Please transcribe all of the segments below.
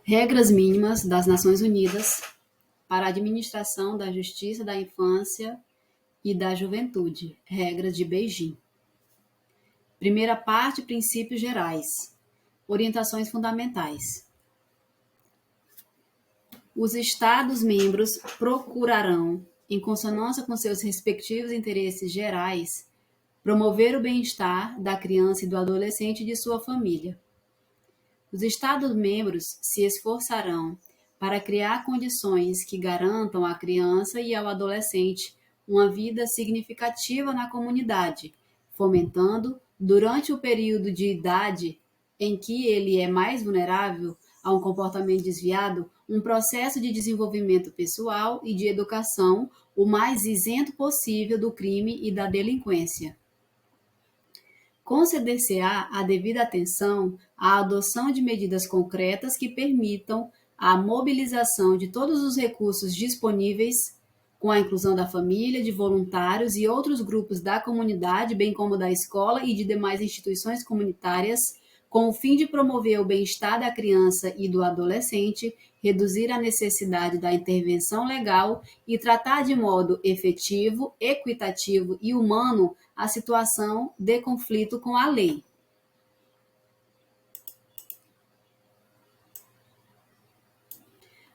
Regras mínimas das Nações Unidas para a administração da justiça da infância e da juventude. Regras de Beijing. Primeira parte, princípios gerais. Orientações fundamentais. Os Estados-membros procurarão, em consonância com seus respectivos interesses gerais, promover o bem-estar da criança e do adolescente e de sua família. Os Estados-membros se esforçarão para criar condições que garantam à criança e ao adolescente uma vida significativa na comunidade, fomentando, durante o período de idade em que ele é mais vulnerável a um comportamento desviado, um processo de desenvolvimento pessoal e de educação o mais isento possível do crime e da delinquência. Conceder-se-á a devida atenção à adoção de medidas concretas que permitam a mobilização de todos os recursos disponíveis, com a inclusão da família, de voluntários e outros grupos da comunidade, bem como da escola e de demais instituições comunitárias, com o fim de promover o bem-estar da criança e do adolescente, reduzir a necessidade da intervenção legal e tratar de modo efetivo, equitativo e humano a situação de conflito com a lei.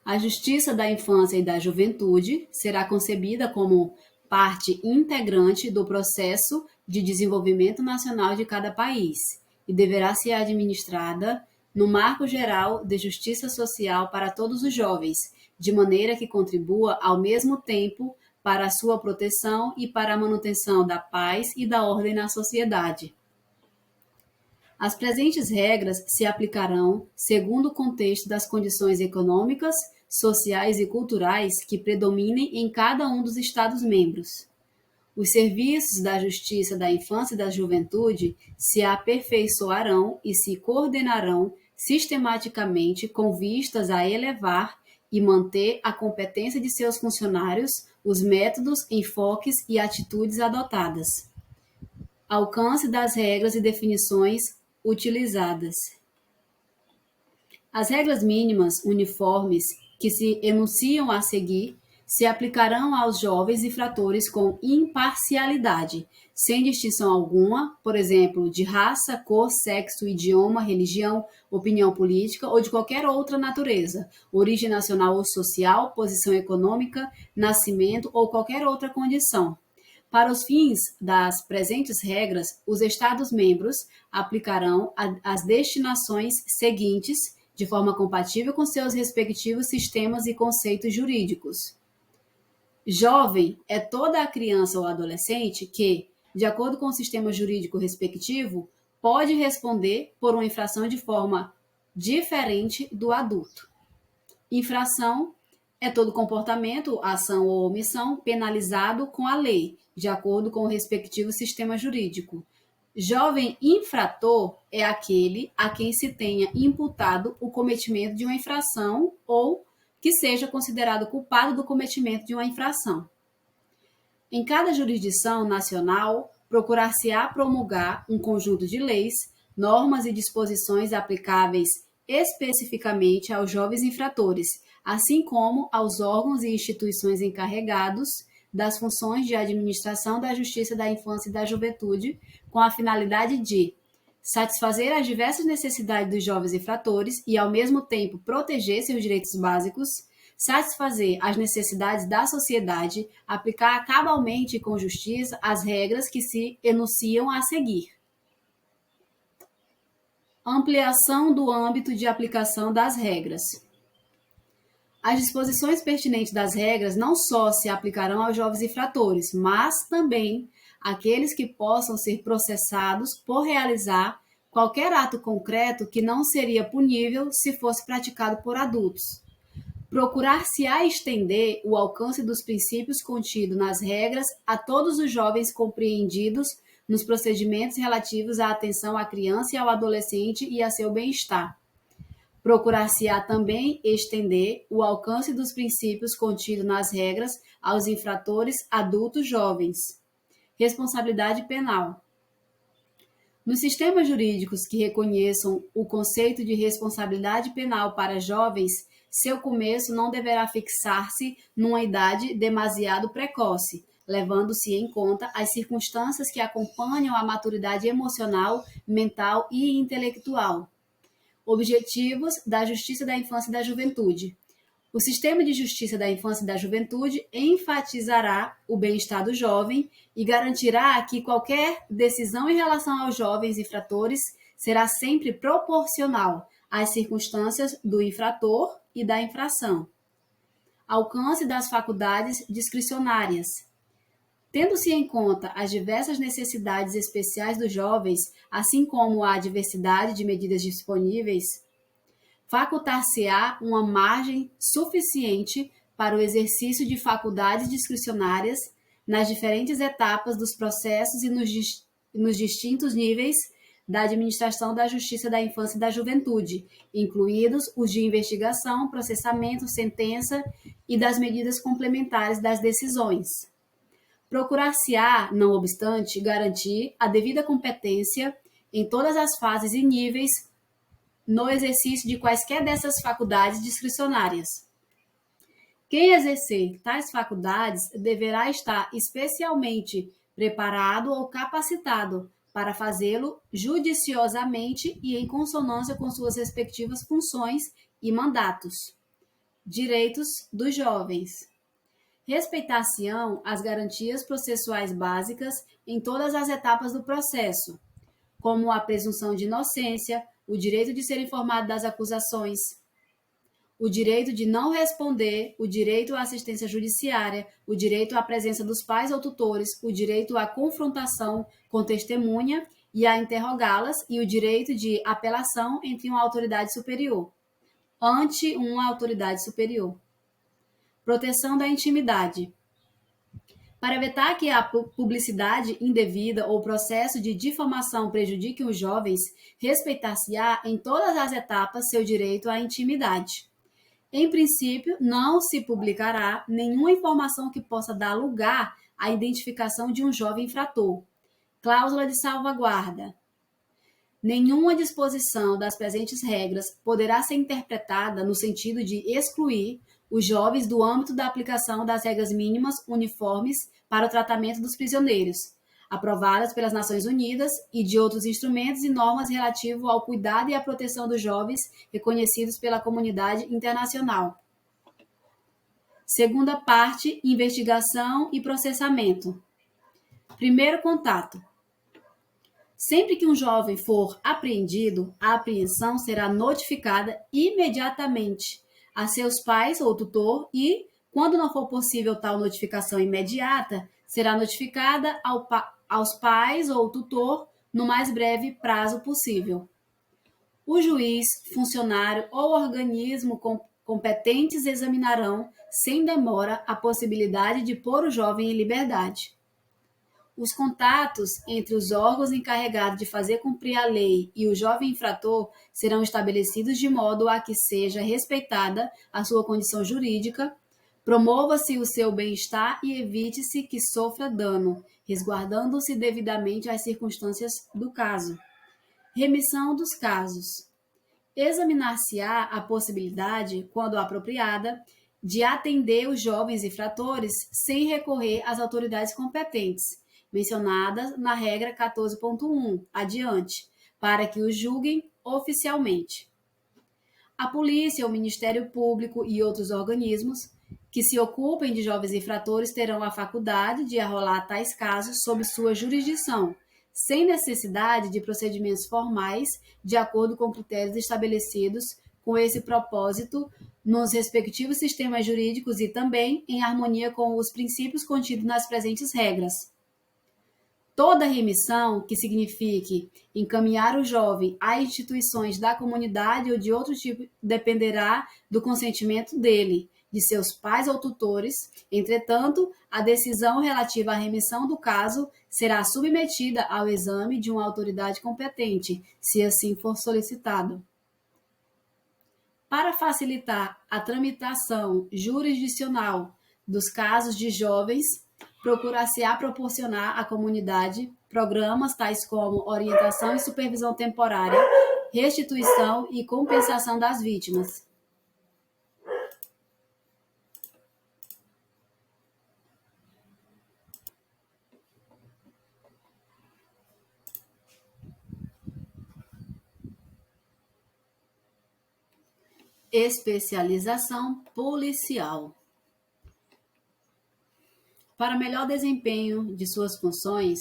A justiça da infância e da juventude será concebida como parte integrante do processo de desenvolvimento nacional de cada país e deverá ser administrada no marco geral de justiça social para todos os jovens, de maneira que contribua ao mesmo tempo para a sua proteção e para a manutenção da paz e da ordem na sociedade. As presentes regras se aplicarão segundo o contexto das condições econômicas, sociais e culturais que predominem em cada um dos Estados-membros. Os serviços da Justiça da Infância e da Juventude se aperfeiçoarão e se coordenarão sistematicamente com vistas a elevar e manter a competência de seus funcionários, os métodos, enfoques e atitudes adotadas. Alcance das regras e definições utilizadas. As regras mínimas uniformes que se enunciam a seguir se aplicarão aos jovens infratores com imparcialidade, sem distinção alguma, por exemplo, de raça, cor, sexo, idioma, religião, opinião política ou de qualquer outra natureza, origem nacional ou social, posição econômica, nascimento ou qualquer outra condição. Para os fins das presentes regras, os Estados-membros aplicarão as destinações seguintes de forma compatível com seus respectivos sistemas e conceitos jurídicos. Jovem é toda a criança ou adolescente que, de acordo com o sistema jurídico respectivo, pode responder por uma infração de forma diferente do adulto. Infração é todo comportamento, ação ou omissão penalizado com a lei, de acordo com o respectivo sistema jurídico. Jovem infrator é aquele a quem se tenha imputado o cometimento de uma infração ou que seja considerado culpado do cometimento de uma infração. Em cada jurisdição nacional, procurar-se-á promulgar um conjunto de leis, normas e disposições aplicáveis especificamente aos jovens infratores, assim como aos órgãos e instituições encarregados das funções de administração da justiça da infância e da juventude, com a finalidade de satisfazer as diversas necessidades dos jovens infratores e, ao mesmo tempo, proteger seus direitos básicos, satisfazer as necessidades da sociedade, aplicar cabalmente e com justiça as regras que se enunciam a seguir. Ampliação do âmbito de aplicação das regras. As disposições pertinentes das regras não só se aplicarão aos jovens infratores, mas também àqueles que possam ser processados por realizar qualquer ato concreto que não seria punível se fosse praticado por adultos. Procurar-se-á estender o alcance dos princípios contidos nas regras a todos os jovens compreendidos nos procedimentos relativos à atenção à criança e ao adolescente e a seu bem-estar. Procurar-se-á também estender o alcance dos princípios contidos nas regras aos infratores adultos jovens. Responsabilidade penal. Nos sistemas jurídicos que reconheçam o conceito de responsabilidade penal para jovens, seu começo não deverá fixar-se numa idade demasiado precoce, levando-se em conta as circunstâncias que acompanham a maturidade emocional, mental e intelectual. Objetivos da Justiça da Infância e da Juventude. O sistema de justiça da infância e da juventude enfatizará o bem-estar do jovem e garantirá que qualquer decisão em relação aos jovens infratores será sempre proporcional às circunstâncias do infrator e da infração. Alcance das faculdades discricionárias. Tendo-se em conta as diversas necessidades especiais dos jovens, assim como a diversidade de medidas disponíveis, facultar-se-á uma margem suficiente para o exercício de faculdades discricionárias nas diferentes etapas dos processos e nos distintos níveis da administração da Justiça da Infância e da Juventude, incluídos os de investigação, processamento, sentença e das medidas complementares das decisões. Procurar-se-á, não obstante, garantir a devida competência em todas as fases e níveis no exercício de quaisquer dessas faculdades discricionárias. Quem exercer tais faculdades deverá estar especialmente preparado ou capacitado para fazê-lo judiciosamente e em consonância com suas respectivas funções e mandatos. Direitos dos jovens. Respeitar-se-ão as garantias processuais básicas em todas as etapas do processo, como a presunção de inocência, o direito de ser informado das acusações, o direito de não responder, o direito à assistência judiciária, o direito à presença dos pais ou tutores, o direito à confrontação com testemunha e a interrogá-las e o direito de apelação ante uma autoridade superior. Proteção da intimidade. Para evitar que a publicidade indevida ou processo de difamação prejudiquem os jovens, respeitar-se-á em todas as etapas seu direito à intimidade. Em princípio, não se publicará nenhuma informação que possa dar lugar à identificação de um jovem infrator. Cláusula de salvaguarda. Nenhuma disposição das presentes regras poderá ser interpretada no sentido de excluir os jovens do âmbito da aplicação das regras mínimas uniformes para o tratamento dos prisioneiros, aprovadas pelas Nações Unidas e de outros instrumentos e normas relativos ao cuidado e à proteção dos jovens reconhecidos pela comunidade internacional. Segunda parte, investigação e processamento. Primeiro contato. Sempre que um jovem for apreendido, a apreensão será notificada imediatamente a seus pais ou tutor e, quando não for possível tal notificação imediata, será notificada aos pais ou tutor no mais breve prazo possível. O juiz, funcionário ou organismo competentes examinarão, sem demora, a possibilidade de pôr o jovem em liberdade. Os contatos entre os órgãos encarregados de fazer cumprir a lei e o jovem infrator serão estabelecidos de modo a que seja respeitada a sua condição jurídica, promova-se o seu bem-estar e evite-se que sofra dano, resguardando-se devidamente as circunstâncias do caso. Remissão dos casos. Examinar-se-á a possibilidade, quando apropriada, de atender os jovens infratores sem recorrer às autoridades competentes, mencionadas na regra 14.1, adiante, para que os julguem oficialmente. A polícia, o Ministério Público e outros organismos que se ocupem de jovens infratores terão a faculdade de arrolar tais casos sob sua jurisdição, sem necessidade de procedimentos formais, de acordo com critérios estabelecidos com esse propósito nos respectivos sistemas jurídicos e também em harmonia com os princípios contidos nas presentes regras. Toda remissão que signifique encaminhar o jovem a instituições da comunidade ou de outro tipo dependerá do consentimento dele, de seus pais ou tutores. Entretanto, a decisão relativa à remissão do caso será submetida ao exame de uma autoridade competente, se assim for solicitado. Para facilitar a tramitação jurisdicional dos casos de jovens, Procurar-se-á proporcionar à comunidade programas tais como orientação e supervisão temporária, restituição e compensação das vítimas. Especialização policial. Para melhor desempenho de suas funções,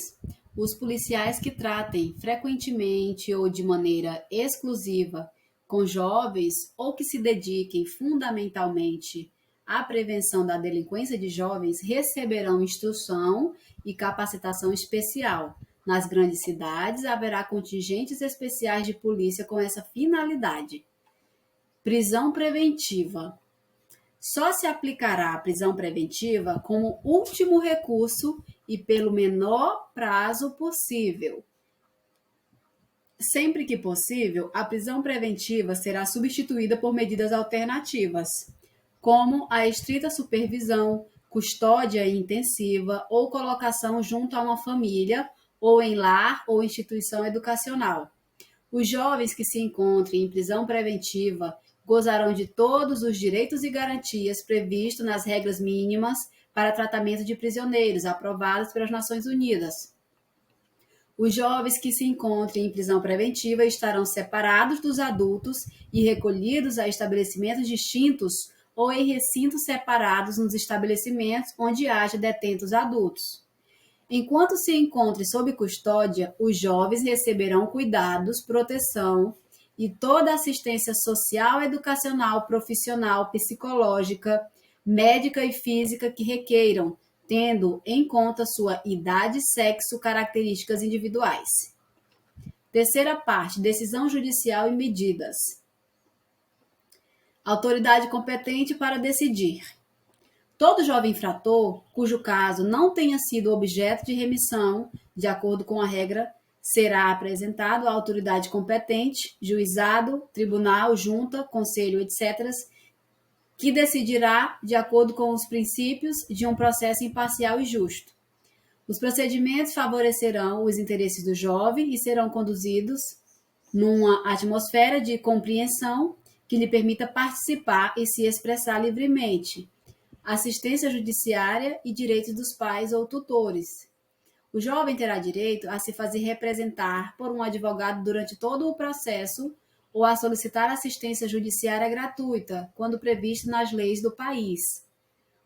os policiais que tratem frequentemente ou de maneira exclusiva com jovens ou que se dediquem fundamentalmente à prevenção da delinquência de jovens receberão instrução e capacitação especial. Nas grandes cidades, haverá contingentes especiais de polícia com essa finalidade. Prisão preventiva. Só se aplicará a prisão preventiva como último recurso e pelo menor prazo possível. Sempre que possível, a prisão preventiva será substituída por medidas alternativas, como a estrita supervisão, custódia intensiva ou colocação junto a uma família ou em lar ou instituição educacional. Os jovens que se encontrem em prisão preventiva gozarão de todos os direitos e garantias previstos nas regras mínimas para tratamento de prisioneiros aprovadas pelas Nações Unidas. Os jovens que se encontrem em prisão preventiva estarão separados dos adultos e recolhidos a estabelecimentos distintos ou em recintos separados nos estabelecimentos onde haja detentos adultos. Enquanto se encontre sob custódia, os jovens receberão cuidados, proteção e toda assistência social, educacional, profissional, psicológica, médica e física que requeiram, tendo em conta sua idade, sexo, características individuais. Terceira parte, decisão judicial e medidas. Autoridade competente para decidir. Todo jovem infrator, cujo caso não tenha sido objeto de remissão, de acordo com a regra, será apresentado à autoridade competente, juizado, tribunal, junta, conselho, etc., que decidirá de acordo com os princípios de um processo imparcial e justo. Os procedimentos favorecerão os interesses do jovem e serão conduzidos numa atmosfera de compreensão que lhe permita participar e se expressar livremente. Assistência judiciária e direitos dos pais ou tutores. O jovem terá direito a se fazer representar por um advogado durante todo o processo ou a solicitar assistência judiciária gratuita, quando previsto nas leis do país.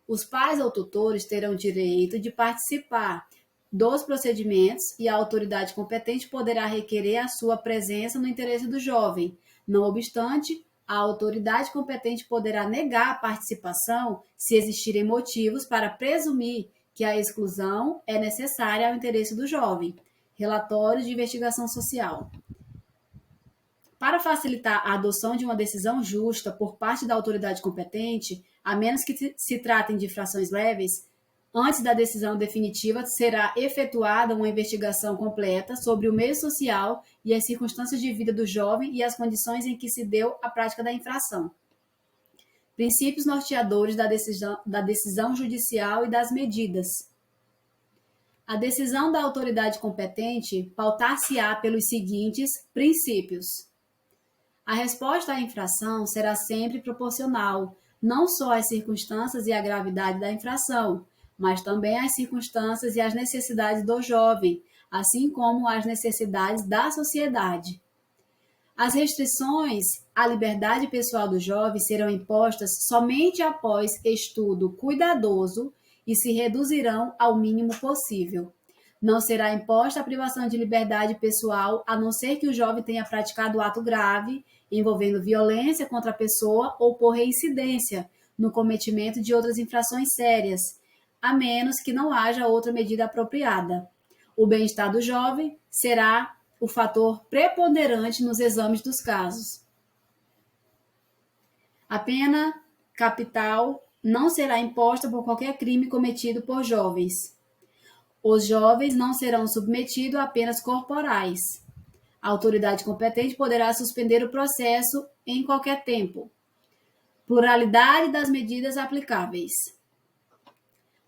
Os pais ou tutores terão direito de participar dos procedimentos e a autoridade competente poderá requerer a sua presença no interesse do jovem. Não obstante, a autoridade competente poderá negar a participação se existirem motivos para presumir que a exclusão é necessária ao interesse do jovem. Relatório de investigação social. Para facilitar a adoção de uma decisão justa por parte da autoridade competente, a menos que se tratem de infrações leves, antes da decisão definitiva será efetuada uma investigação completa sobre o meio social e as circunstâncias de vida do jovem e as condições em que se deu a prática da infração. Princípios norteadores da decisão judicial e das medidas. A decisão da autoridade competente pautar-se-á pelos seguintes princípios. A resposta à infração será sempre proporcional, não só às circunstâncias e à gravidade da infração, mas também às circunstâncias e às necessidades do jovem, assim como às necessidades da sociedade. As restrições à liberdade pessoal do jovem serão impostas somente após estudo cuidadoso e se reduzirão ao mínimo possível. Não será imposta a privação de liberdade pessoal, a não ser que o jovem tenha praticado ato grave, envolvendo violência contra a pessoa ou por reincidência no cometimento de outras infrações sérias, a menos que não haja outra medida apropriada. O bem-estar do jovem será o fator preponderante nos exames dos casos. A pena capital não será imposta por qualquer crime cometido por jovens. Os jovens não serão submetidos a penas corporais. A autoridade competente poderá suspender o processo em qualquer tempo. Pluralidade das medidas aplicáveis.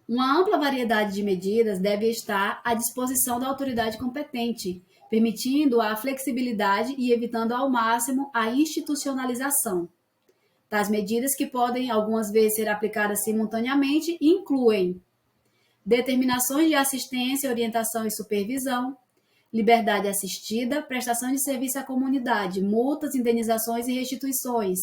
Uma ampla variedade de medidas deve estar à disposição da autoridade competente, permitindo a flexibilidade e evitando ao máximo a institucionalização. Tais medidas, que podem algumas vezes ser aplicadas simultaneamente, incluem determinações de assistência, orientação e supervisão, liberdade assistida, prestação de serviço à comunidade, multas, indenizações e restituições,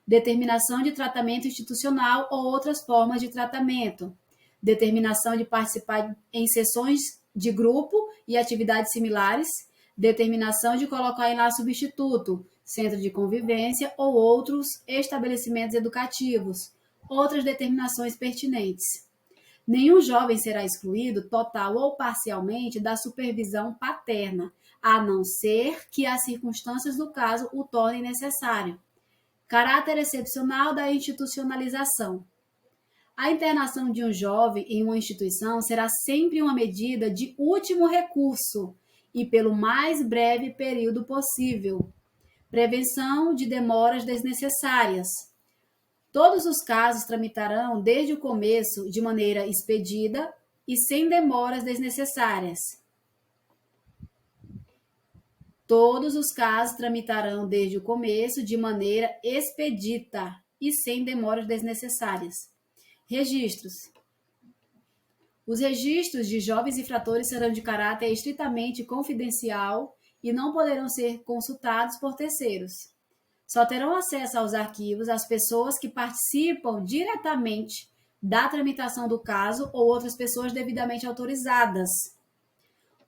determinação de tratamento institucional ou outras formas de tratamento, determinação de participar em sessões de grupo e atividades similares, determinação de colocar em lar substituto, centro de convivência ou outros estabelecimentos educativos, outras determinações pertinentes. Nenhum jovem será excluído, total ou parcialmente, da supervisão paterna, a não ser que as circunstâncias do caso o tornem necessário. Caráter excepcional da institucionalização. A internação de um jovem em uma instituição será sempre uma medida de último recurso e pelo mais breve período possível. Prevenção de demoras desnecessárias. Todos os casos tramitarão desde o começo de maneira expedida e sem demoras desnecessárias. Todos os casos tramitarão desde o começo de maneira expedita e sem demoras desnecessárias. Registros. Os registros de jovens infratores serão de caráter estritamente confidencial e não poderão ser consultados por terceiros. Só terão acesso aos arquivos as pessoas que participam diretamente da tramitação do caso ou outras pessoas devidamente autorizadas.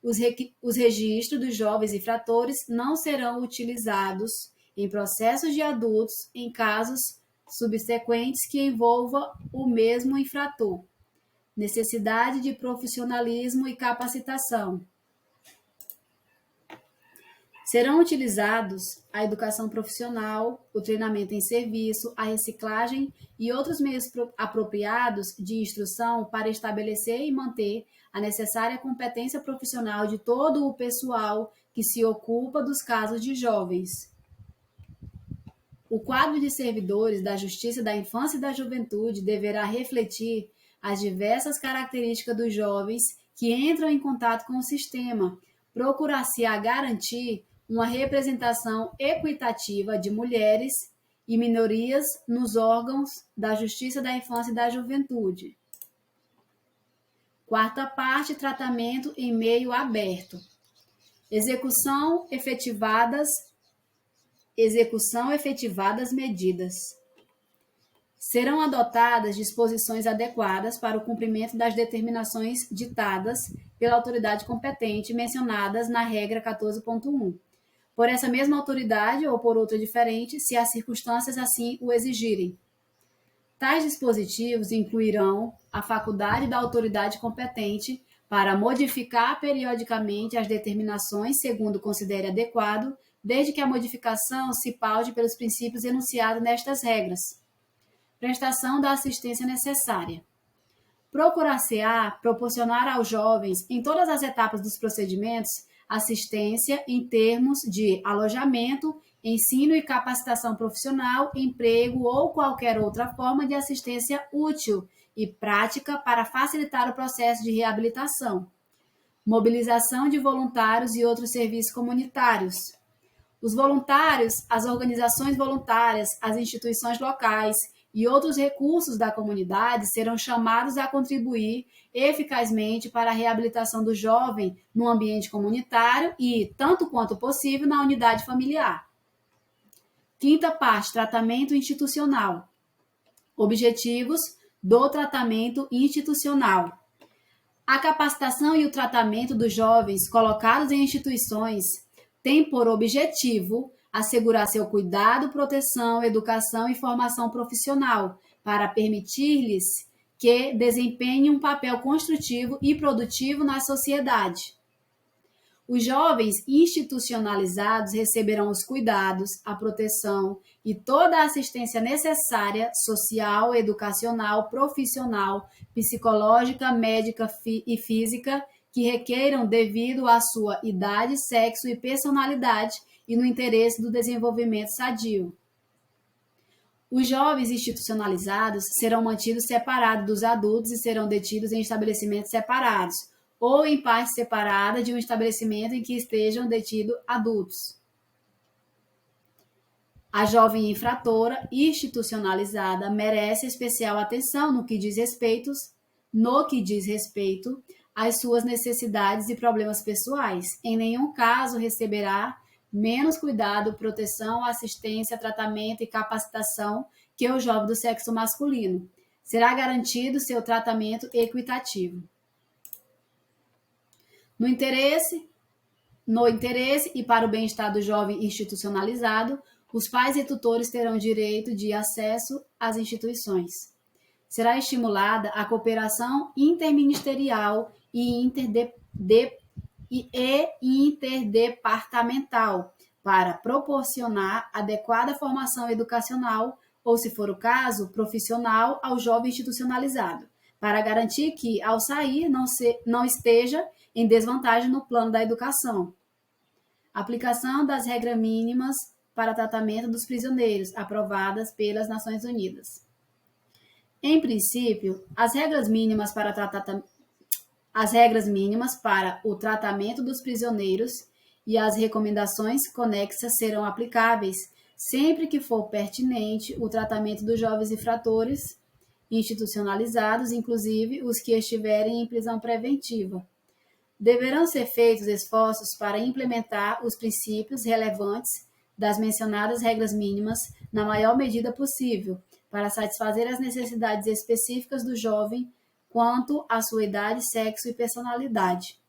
Os registros dos jovens infratores não serão utilizados em processos de adultos em casos subsequentes que envolva o mesmo infrator. Necessidade de profissionalismo e capacitação. Serão utilizados a educação profissional, o treinamento em serviço, a reciclagem e outros meios apropriados de instrução para estabelecer e manter a necessária competência profissional de todo o pessoal que se ocupa dos casos de jovens. O quadro de servidores da Justiça da Infância e da Juventude deverá refletir as diversas características dos jovens que entram em contato com o sistema, procurar-se-á garantir uma representação equitativa de mulheres e minorias nos órgãos da Justiça da Infância e da Juventude. Quarta parte, tratamento em meio aberto. Execução efetivadas medidas. Serão adotadas disposições adequadas para o cumprimento das determinações ditadas pela autoridade competente mencionadas na regra 14.1. Por essa mesma autoridade ou por outra diferente, se as circunstâncias assim o exigirem. Tais dispositivos incluirão a faculdade da autoridade competente para modificar periodicamente as determinações segundo considere adequado, desde que a modificação se paude pelos princípios enunciados nestas regras. Prestação da assistência necessária. Procurar-se-á proporcionar aos jovens, em todas as etapas dos procedimentos, assistência em termos de alojamento, ensino e capacitação profissional, emprego ou qualquer outra forma de assistência útil e prática para facilitar o processo de reabilitação. Mobilização de voluntários e outros serviços comunitários. Os voluntários, as organizações voluntárias, as instituições locais e outros recursos da comunidade serão chamados a contribuir eficazmente para a reabilitação do jovem no ambiente comunitário e, tanto quanto possível, na unidade familiar. Quinta parte, tratamento institucional. Objetivos do tratamento institucional. A capacitação e o tratamento dos jovens colocados em instituições tem por objetivo assegurar seu cuidado, proteção, educação e formação profissional, para permitir-lhes que desempenhem um papel construtivo e produtivo na sociedade. Os jovens institucionalizados receberão os cuidados, a proteção e toda a assistência necessária, social, educacional, profissional, psicológica, médica e física, que requeiram devido à sua idade, sexo e personalidade, e no interesse do desenvolvimento sadio. Os jovens institucionalizados serão mantidos separados dos adultos e serão detidos em estabelecimentos separados, ou em parte separada de um estabelecimento em que estejam detidos adultos. A jovem infratora institucionalizada merece especial atenção no que diz respeito às suas necessidades e problemas pessoais. Em nenhum caso receberá menos cuidado, proteção, assistência, tratamento e capacitação que o jovem do sexo masculino. Será garantido seu tratamento equitativo. No interesse e para o bem-estar do jovem institucionalizado, os pais e tutores terão direito de acesso às instituições. Será estimulada a cooperação interministerial e interdepartamental para proporcionar adequada formação educacional ou, se for o caso, profissional ao jovem institucionalizado, para garantir que, ao sair, não esteja em desvantagem no plano da educação. Aplicação das regras mínimas para tratamento dos prisioneiros, aprovadas pelas Nações Unidas. Em princípio, as regras mínimas para o tratamento dos prisioneiros e as recomendações conexas serão aplicáveis sempre que for pertinente o tratamento dos jovens infratores institucionalizados, inclusive os que estiverem em prisão preventiva. Deverão ser feitos esforços para implementar os princípios relevantes das mencionadas regras mínimas na maior medida possível, para satisfazer as necessidades específicas do jovem quanto à sua idade, sexo e personalidade.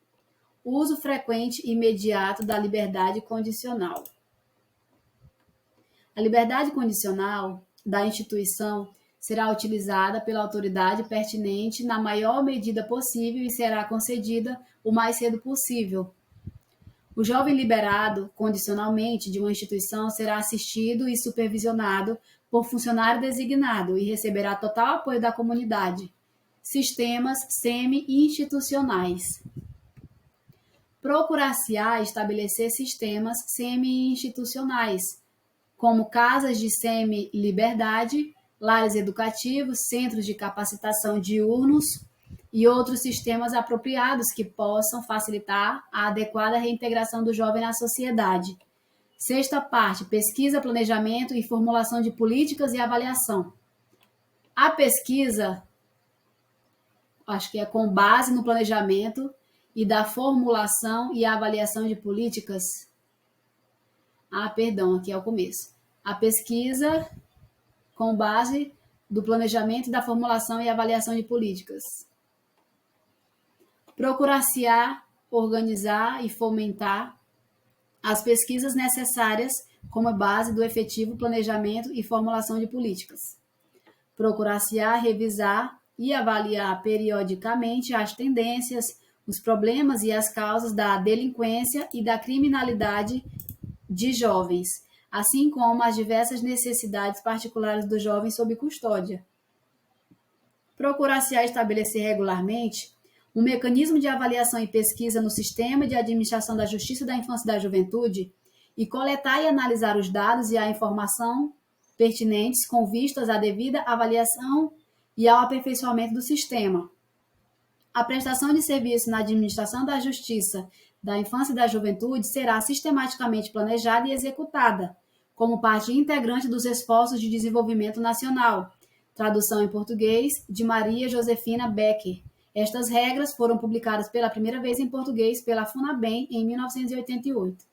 Uso frequente e imediato da liberdade condicional. A liberdade condicional da instituição será utilizada pela autoridade pertinente na maior medida possível e será concedida o mais cedo possível. O jovem liberado condicionalmente de uma instituição será assistido e supervisionado por funcionário designado e receberá total apoio da comunidade. Sistemas semi-institucionais. Procurar-se-á estabelecer sistemas semi-institucionais, como casas de semi-liberdade, lares educativos, centros de capacitação diurnos e outros sistemas apropriados que possam facilitar a adequada reintegração do jovem na sociedade. Sexta parte, pesquisa, planejamento e formulação de políticas e avaliação. A pesquisa, acho que é com base no planejamento e da formulação e avaliação de políticas. Aqui é o começo. A pesquisa com base do planejamento e da formulação e avaliação de políticas. Procurar-se-á organizar e fomentar as pesquisas necessárias como base do efetivo planejamento e formulação de políticas. Procurar-se-á revisar e avaliar periodicamente as tendências, os problemas e as causas da delinquência e da criminalidade de jovens, assim como as diversas necessidades particulares do jovem sob custódia. Procurar-se-á estabelecer regularmente um mecanismo de avaliação e pesquisa no sistema de administração da Justiça da Infância e da Juventude e coletar e analisar os dados e a informação pertinentes com vistas à devida avaliação e ao aperfeiçoamento do sistema. A prestação de serviço na administração da Justiça da Infância e da Juventude será sistematicamente planejada e executada, como parte integrante dos esforços de desenvolvimento nacional. Tradução em português de Maria Josefina Becker. Estas regras foram publicadas pela primeira vez em português pela FUNABEM em 1988.